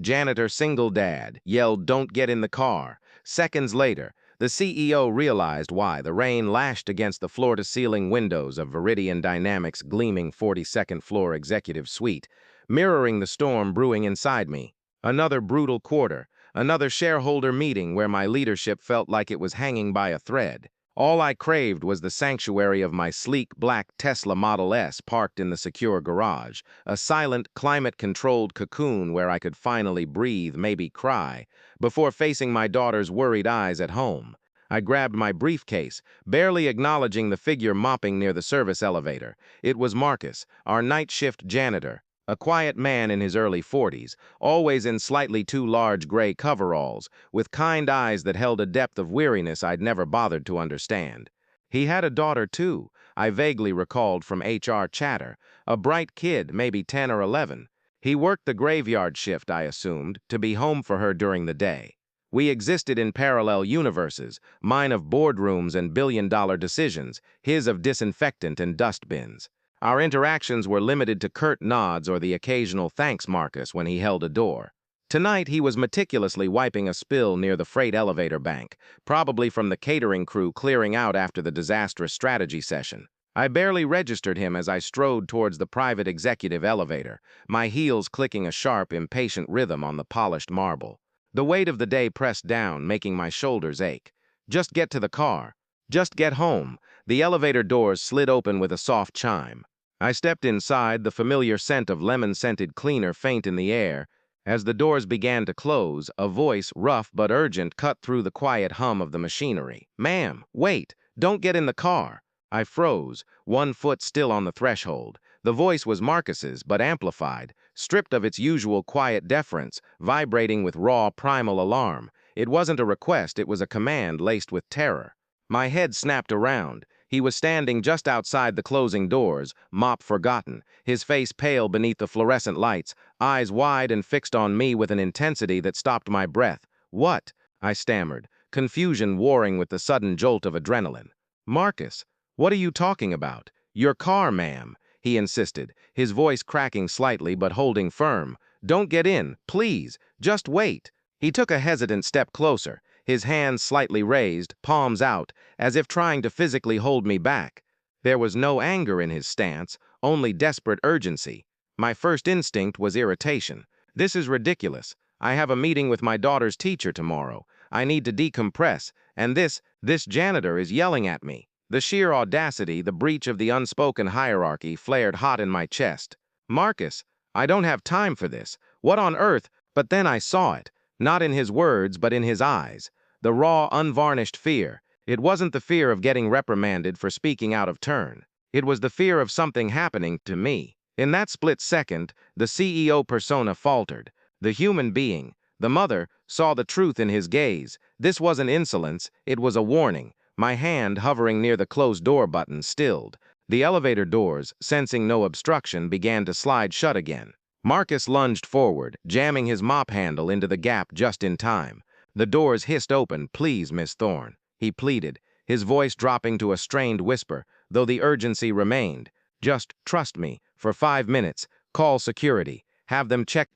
Janitor single dad yelled, "Don't get in the car." Seconds later, the CEO realized why the rain lashed against the floor-to-ceiling windows of Viridian Dynamics' gleaming 42nd floor executive suite, mirroring the storm brewing inside me. Another brutal quarter, another shareholder meeting where my leadership felt like it was hanging by a thread. All I craved was the sanctuary of my sleek black Tesla Model S parked in the secure garage, a silent, climate-controlled cocoon where I could finally breathe, maybe cry, before facing my daughter's worried eyes at home. I grabbed my briefcase, barely acknowledging the figure mopping near the service elevator. It was Marcus, our night shift janitor, a quiet man in his early 40s, always in slightly too large gray coveralls, with kind eyes that held a depth of weariness I'd never bothered to understand. He had a daughter, too, I vaguely recalled from HR chatter, a bright kid, maybe 10 or 11. He worked the graveyard shift, I assumed, to be home for her during the day. We existed in parallel universes, mine of boardrooms and billion-dollar decisions, his of disinfectant and dust bins. Our interactions were limited to curt nods or the occasional "thanks, Marcus" when he held a door. Tonight, he was meticulously wiping a spill near the freight elevator bank, probably from the catering crew clearing out after the disastrous strategy session. I barely registered him as I strode towards the private executive elevator, my heels clicking a sharp, impatient rhythm on the polished marble. The weight of the day pressed down, making my shoulders ache. Just get to the car. Just get home. The elevator doors slid open with a soft chime. I stepped inside, the familiar scent of lemon-scented cleaner faint in the air. As the doors began to close, a voice, rough but urgent, cut through the quiet hum of the machinery. "Ma'am, wait! Don't get in the car!" I froze, one foot still on the threshold. The voice was Marcus's, but amplified, stripped of its usual quiet deference, vibrating with raw, primal alarm. It wasn't a request, it was a command laced with terror. My head snapped around. He was standing just outside the closing doors, mop forgotten, his face pale beneath the fluorescent lights, eyes wide and fixed on me with an intensity that stopped my breath. "What?" I stammered, confusion warring with the sudden jolt of adrenaline. "Marcus, what are you talking about?" "Your car, ma'am," he insisted, his voice cracking slightly but holding firm. "Don't get in, please. Just wait." He took a hesitant step closer, his hands slightly raised, palms out, as if trying to physically hold me back. There was no anger in his stance, only desperate urgency. My first instinct was irritation. This is ridiculous. I have a meeting with my daughter's teacher tomorrow. I need to decompress, and this janitor is yelling at me. The sheer audacity, the breach of the unspoken hierarchy, flared hot in my chest. "Marcus, I don't have time for this. What on earth?" But then I saw it. Not in his words, but in his eyes. The raw, unvarnished fear. It wasn't the fear of getting reprimanded for speaking out of turn. It was the fear of something happening to me. In that split second, the CEO persona faltered. The human being, the mother, saw the truth in his gaze. This wasn't insolence, it was a warning. My hand, hovering near the closed door button, stilled. The elevator doors, sensing no obstruction, began to slide shut again. Marcus lunged forward, jamming his mop handle into the gap just in time. The doors hissed open. "Please, Miss Thorne," he pleaded, his voice dropping to a strained whisper, though the urgency remained. "Just trust me. For 5 minutes. Call security. Have them check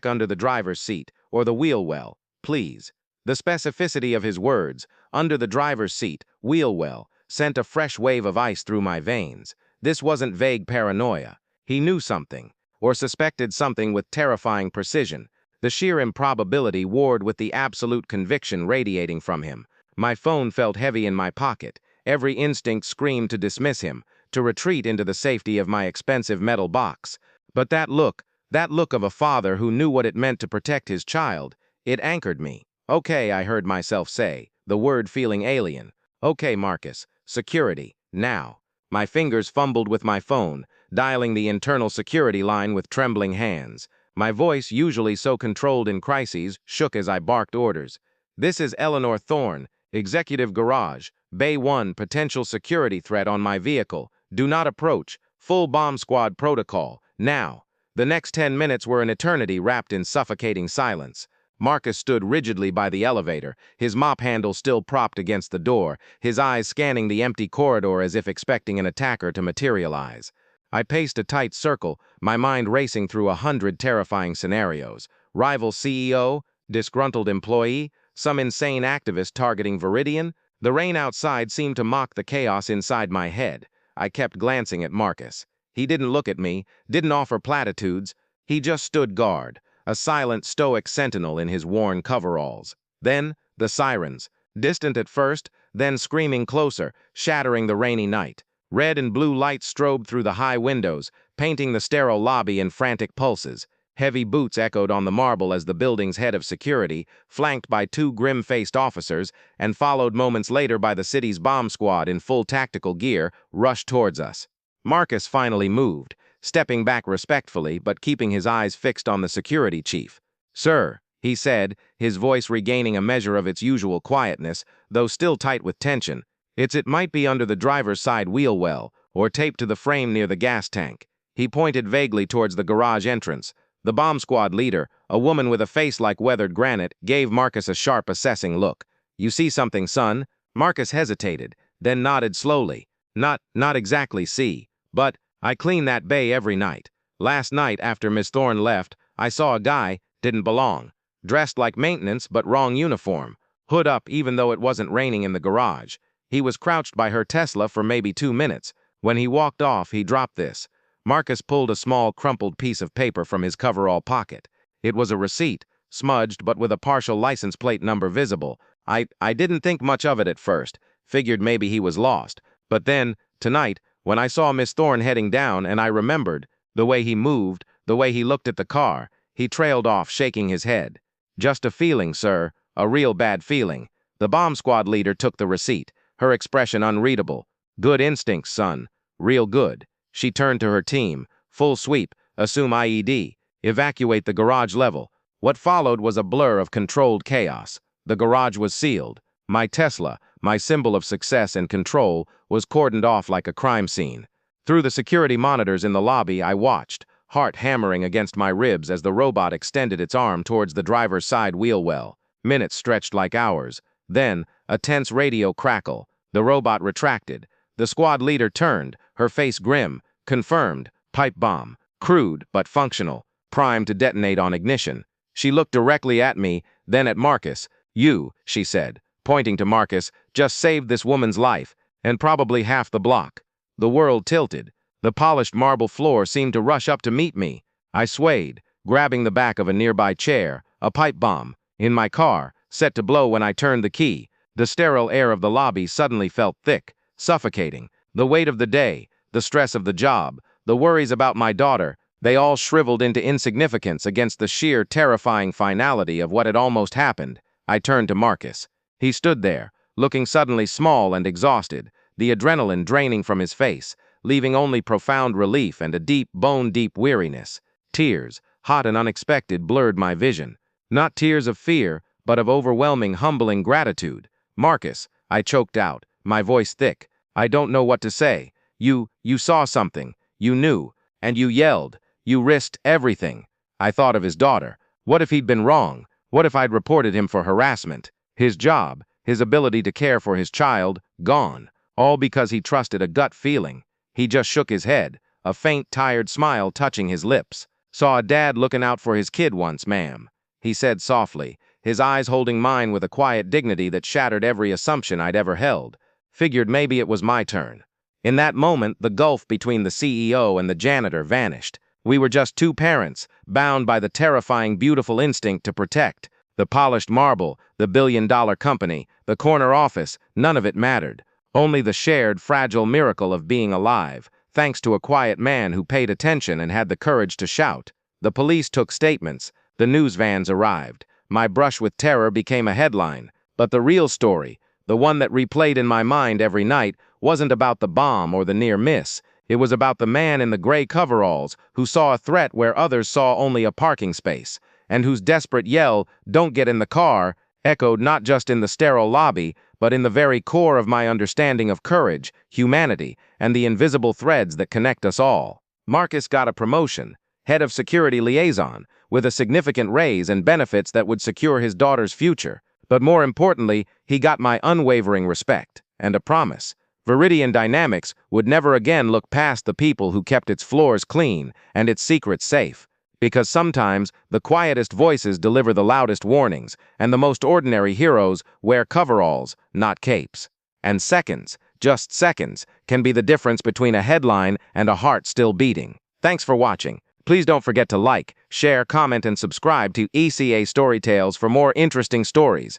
under the driver's seat, or the wheel well. Please." The specificity of his words, "under the driver's seat, wheel well," sent a fresh wave of ice through my veins. This wasn't vague paranoia. He knew something, or suspected something with terrifying precision. The sheer improbability warred with the absolute conviction radiating from him. My phone felt heavy in my pocket. Every instinct screamed to dismiss him, to retreat into the safety of my expensive metal box. But that look of a father who knew what it meant to protect his child, it anchored me. "Okay," I heard myself say, the word feeling alien. "Okay, Marcus. Security. Now." My fingers fumbled with my phone, dialing the internal security line with trembling hands. My voice, usually so controlled in crises, shook as I barked orders. "This is Eleanor Thorne, Executive Garage. Bay 1, potential security threat on my vehicle. Do not approach. Full bomb squad protocol. Now." The next 10 minutes were an eternity wrapped in suffocating silence. Marcus stood rigidly by the elevator, his mop handle still propped against the door, his eyes scanning the empty corridor as if expecting an attacker to materialize. I paced a tight circle, my mind racing through 100 terrifying scenarios. Rival CEO? Disgruntled employee? Some insane activist targeting Viridian? The rain outside seemed to mock the chaos inside my head. I kept glancing at Marcus. He didn't look at me, didn't offer platitudes. He just stood guard, a silent, stoic sentinel in his worn coveralls. Then, the sirens. Distant at first, then screaming closer, shattering the rainy night. Red and blue lights strobed through the high windows, painting the sterile lobby in frantic pulses. Heavy boots echoed on the marble as the building's head of security, flanked by two grim-faced officers, and followed moments later by the city's bomb squad in full tactical gear, rushed towards us. Marcus finally moved, stepping back respectfully but keeping his eyes fixed on the security chief. "Sir," he said, his voice regaining a measure of its usual quietness, though still tight with tension. It might be under the driver's side wheel well, or taped to the frame near the gas tank." He pointed vaguely towards the garage entrance. The bomb squad leader, a woman with a face like weathered granite, gave Marcus a sharp, assessing look. "You see something, son?" Marcus hesitated, then nodded slowly. Not exactly see, but I clean that bay every night. Last night, after Miss Thorne left, I saw a guy, didn't belong. Dressed like maintenance, but wrong uniform. Hood up even though it wasn't raining in the garage. He was crouched by her Tesla for maybe 2 minutes. When he walked off, he dropped this." Marcus pulled a small, crumpled piece of paper from his coverall pocket. It was a receipt, smudged but with a partial license plate number visible. I didn't think much of it at first, figured maybe he was lost. But then, tonight, when I saw Miss Thorne heading down and I remembered, the way he moved, the way he looked at the car, he trailed off, shaking his head. "Just a feeling, sir, a real bad feeling." The bomb squad leader took the receipt, her expression unreadable. "Good instincts, son. Real good." She turned to her team. "Full sweep. Assume IED. Evacuate the garage level." What followed was a blur of controlled chaos. The garage was sealed. My Tesla, my symbol of success and control, was cordoned off like a crime scene. Through the security monitors in the lobby, I watched, heart hammering against my ribs as the robot extended its arm towards the driver's side wheel well. Minutes stretched like hours. Then, a tense radio crackle. The robot retracted. The squad leader turned, her face grim. Confirmed. Pipe bomb. Crude, but functional. Primed to detonate on ignition. She looked directly at me, then at Marcus. "You," she said, pointing to Marcus, "just saved this woman's life, and probably half the block." The world tilted. The polished marble floor seemed to rush up to meet me. I swayed, grabbing the back of a nearby chair. A pipe bomb. In my car, set to blow when I turned the key. The sterile air of the lobby suddenly felt thick, suffocating. The weight of the day, the stress of the job, the worries about my daughter, they all shriveled into insignificance against the sheer, terrifying finality of what had almost happened. I turned to Marcus. He stood there, looking suddenly small and exhausted, the adrenaline draining from his face, leaving only profound relief and a deep, bone-deep weariness. Tears, hot and unexpected, blurred my vision. Not tears of fear, but of overwhelming, humbling gratitude. "Marcus," I choked out, my voice thick. "I don't know what to say. You saw something. You knew. And you yelled. You risked everything." I thought of his daughter. What if he'd been wrong? What if I'd reported him for harassment? His job, his ability to care for his child, gone. All because he trusted a gut feeling. He just shook his head, a faint, tired smile touching his lips. "Saw a dad looking out for his kid once, ma'am," he said softly, his eyes holding mine with a quiet dignity that shattered every assumption I'd ever held. Figured maybe it was my turn. In that moment, the gulf between the CEO and the janitor vanished. We were just two parents, bound by the terrifying, beautiful instinct to protect. The polished marble, the billion-dollar company, the corner office, none of it mattered. Only the shared, fragile miracle of being alive, thanks to a quiet man who paid attention and had the courage to shout. The police took statements. The news vans arrived. My brush with terror became a headline. But the real story, the one that replayed in my mind every night, wasn't about the bomb or the near miss. It was about the man in the gray coveralls who saw a threat where others saw only a parking space, and whose desperate yell, "Don't get in the car," echoed not just in the sterile lobby, but in the very core of my understanding of courage, humanity, and the invisible threads that connect us all. Marcus got a promotion, head of security liaison, with a significant raise and benefits that would secure his daughter's future. But more importantly, he got my unwavering respect, and a promise. Viridian Dynamics would never again look past the people who kept its floors clean and its secrets safe. Because sometimes the quietest voices deliver the loudest warnings, and the most ordinary heroes wear coveralls, not capes. And seconds, just seconds, can be the difference between a headline and a heart still beating. Thanks for watching. Please don't forget to like, share, comment, and subscribe to ECA Storytales for more interesting stories.